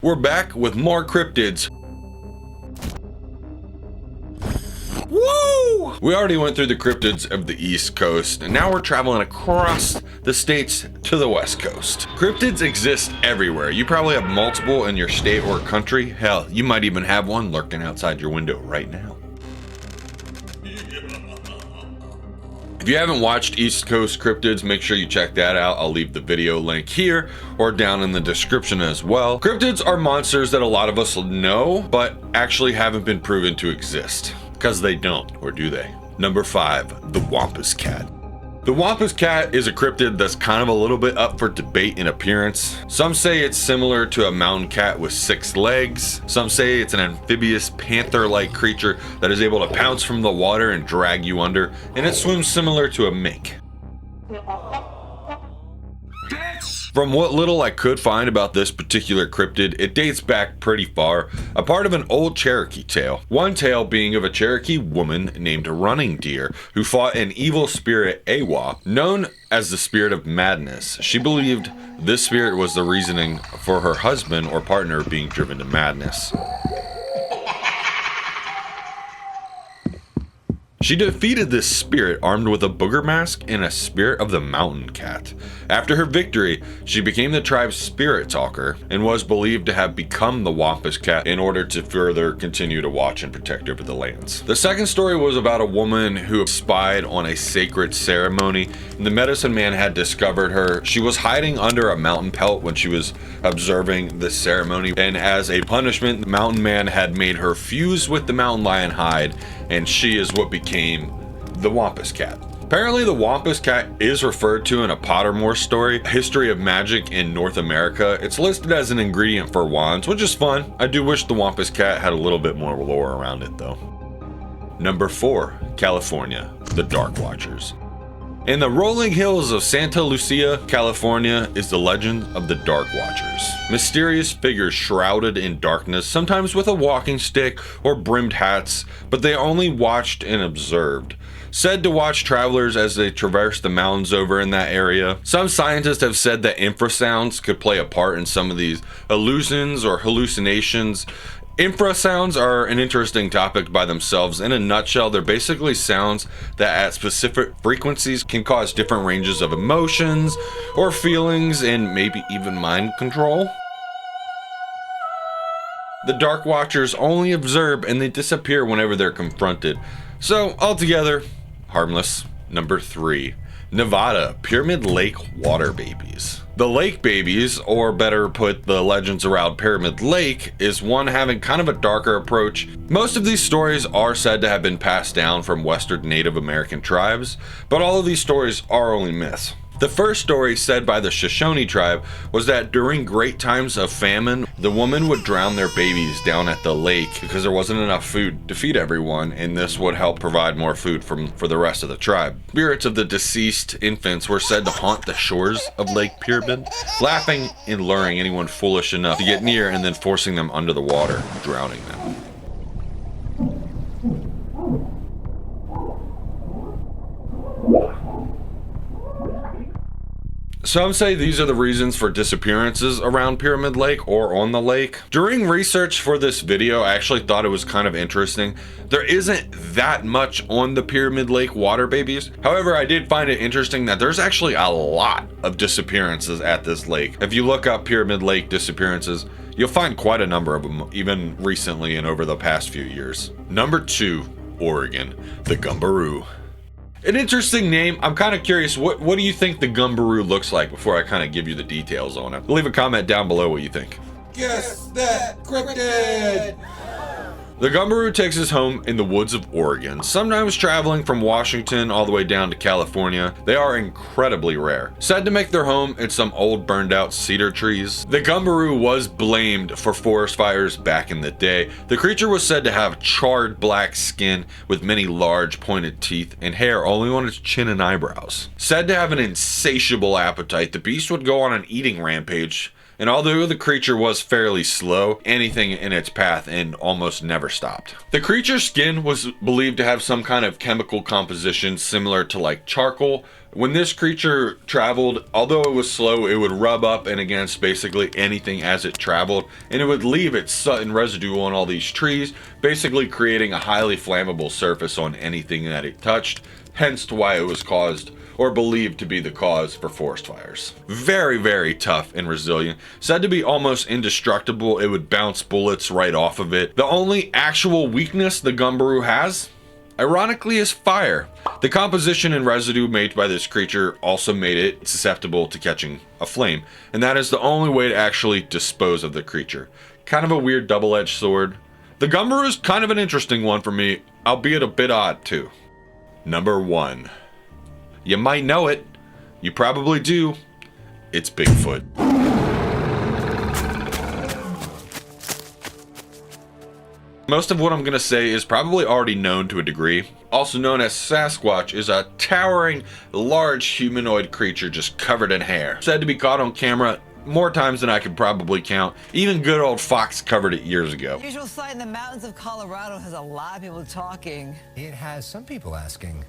We're back with more cryptids. Woo! We already went through the cryptids of the East Coast, and now we're traveling across the states to the West Coast. Cryptids exist everywhere. You probably have multiple in your state or country. Hell, you might even have one lurking outside your window right now. If you haven't watched East Coast Cryptids, make sure you check that out. I'll leave the video link here or down in the description as well. Cryptids are monsters that a lot of us know, but actually haven't been proven to exist. Because they don't, or do they? Number 5, the Wampus Cat. The Wampus Cat is a cryptid that's kind of a little bit up for debate in appearance. Some say it's similar to a mountain cat with 6 legs. Some say it's an amphibious panther-like creature that is able to pounce from the water and drag you under, and it swims similar to a mink. From what little I could find about this particular cryptid, it dates back pretty far, a part of an old Cherokee tale. One tale being of a Cherokee woman named Running Deer who fought an evil spirit Awa, known as the spirit of madness. She believed this spirit was the reasoning for her husband or partner being driven to madness. She defeated this spirit armed with a booger mask and a spirit of the mountain cat. After her victory, she became the tribe's spirit talker and was believed to have become the Wampus Cat in order to further continue to watch and protect over the lands. The second story was about a woman who spied on a sacred ceremony, and the medicine man had discovered her. She was hiding under a mountain pelt when she was observing this ceremony, and as a punishment, the mountain man had made her fuse with the mountain lion hide, and she is what became the Wampus Cat. Apparently the Wampus Cat is referred to in a Pottermore story, History of Magic in North America. It's listed as an ingredient for wands, which is fun. I do wish the Wampus Cat had a little bit more lore around it though. Number 4, California, the Dark Watchers. In the rolling hills of Santa Lucia, California, is the legend of the Dark Watchers. Mysterious figures shrouded in darkness, sometimes with a walking stick or brimmed hats, but they only watched and observed. Said to watch travelers as they traverse the mountains over in that area. Some scientists have said that infrasounds could play a part in some of these illusions or hallucinations. Infrasounds are an interesting topic by themselves. In a nutshell, they're basically sounds that at specific frequencies can cause different ranges of emotions or feelings and maybe even mind control. The Dark Watchers only observe and they disappear whenever they're confronted. So altogether, harmless. Number 3, Nevada, Pyramid Lake Water Babies. The Lake Babies, or better put, the legends around Pyramid Lake, is one having kind of a darker approach. Most of these stories are said to have been passed down from Western Native American tribes, but all of these stories are only myths. The first story said by the Shoshone tribe was that during great times of famine, the woman would drown their babies down at the lake because there wasn't enough food to feed everyone, and this would help provide more food for the rest of the tribe. Spirits of the deceased infants were said to haunt the shores of Lake Pyramid, laughing and luring anyone foolish enough to get near and then forcing them under the water, drowning them. Some say these are the reasons for disappearances around Pyramid Lake or on the lake. During research for this video, I actually thought it was kind of interesting. There isn't that much on the Pyramid Lake water babies. However, I did find it interesting that there's actually a lot of disappearances at this lake. If you look up Pyramid Lake disappearances, you'll find quite a number of them, even recently and over the past few years. Number 2, Oregon, the Garoo. An interesting name. I'm kind of curious, what do you think the Garoo looks like before I kind of give you the details on it? Leave a comment down below what you think. Guess that cryptid! The Garoo takes his home in the woods of Oregon, sometimes traveling from Washington all the way down to California. They are incredibly rare. Said to make their home in some old burned out cedar trees. The Garoo was blamed for forest fires back in the day. The creature was said to have charred black skin with many large pointed teeth and hair only on its chin and eyebrows. Said to have an insatiable appetite, the beast would go on an eating rampage. And although the creature was fairly slow, anything in its path and almost never stopped. The creature's skin was believed to have some kind of chemical composition similar to like charcoal When this creature traveled, although it was slow, it would rub up and against basically anything as it traveled, and it would leave its sudden residue on all these trees, basically creating a highly flammable surface on anything that it touched, hence why it was caused or believed to be the cause for forest fires. Very, very tough and resilient. Said to be almost indestructible, it would bounce bullets right off of it. The only actual weakness the Garoo has, ironically, is fire. The composition and residue made by this creature also made it susceptible to catching a flame, and that is the only way to actually dispose of the creature. Kind of a weird double-edged sword. The Garoo is kind of an interesting one for me, albeit a bit odd too. Number 1. You might know it. You probably do. It's Bigfoot. Most of what I'm going to say is probably already known to a degree. Also known as Sasquatch is a towering, large humanoid creature just covered in hair. Said to be caught on camera more times than I could probably count. Even good old Fox covered it years ago. The usual sight in the mountains of Colorado has a lot of people talking. It has some people asking,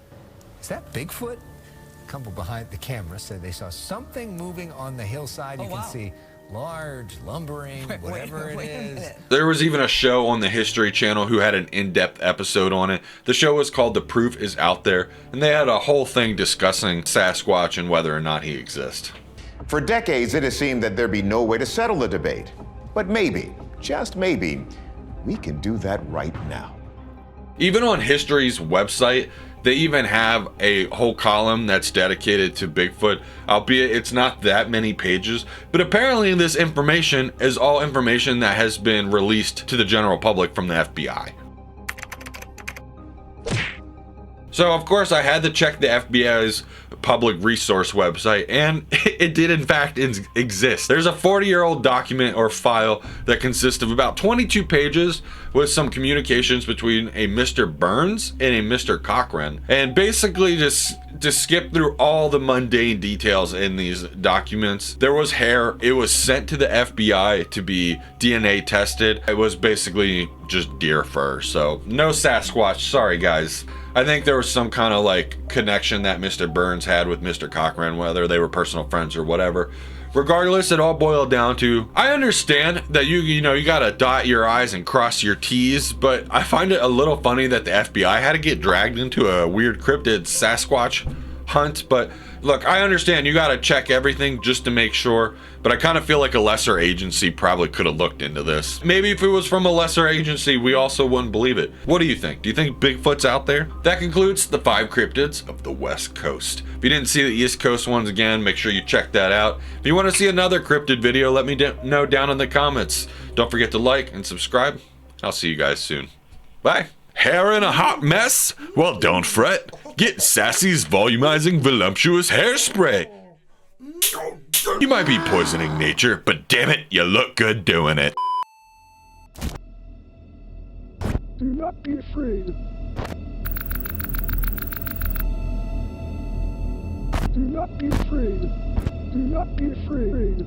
is that Bigfoot? A couple behind the camera said they saw something moving on the hillside. You can see large, lumbering, whatever it is. There was even a show on the History Channel who had an in-depth episode on it. The show was called The Proof Is Out There, and they had a whole thing discussing Sasquatch and whether or not he exists. For decades, it has seemed that there'd be no way to settle the debate. But maybe, just maybe, we can do that right now. Even on History's website, they even have a whole column that's dedicated to Bigfoot, albeit it's not that many pages, but apparently this information is all information that has been released to the general public from the FBI. So of course I had to check the FBI's public resource website, and it did in fact exist. There's a 40-year-old document or file that consists of about 22 pages with some communications between a Mr. Burns and a Mr. Cochran, and basically just to skip through all the mundane details in these documents. There was hair. It was sent to the FBI to be DNA tested. It was basically just deer fur, so no Sasquatch, sorry guys. I think there was some kind of like connection that Mr. Burns had with Mr. Cochran, whether they were personal friends or whatever. Regardless, it all boiled down to, I understand that you gotta dot your I's and cross your T's, but I find it a little funny that the FBI had to get dragged into a weird cryptid Sasquatch hunt. But look, I understand you gotta check everything just to make sure, but I kind of feel like a lesser agency probably could have looked into this. Maybe if it was from a lesser agency, we also wouldn't believe it. What do you think? Do you think Bigfoot's out there? That concludes the 5 cryptids of the West Coast. If you didn't see the East Coast ones again, make sure you check that out. If you want to see another cryptid video, let me know down in the comments. Don't forget to like and subscribe. I'll see you guys soon. Bye. Hair in a hot mess? Well, don't fret. Get Sassy's volumizing voluptuous hairspray. You might be poisoning nature, but damn it, you look good doing it. Do not be afraid. Do not be afraid. Do not be afraid.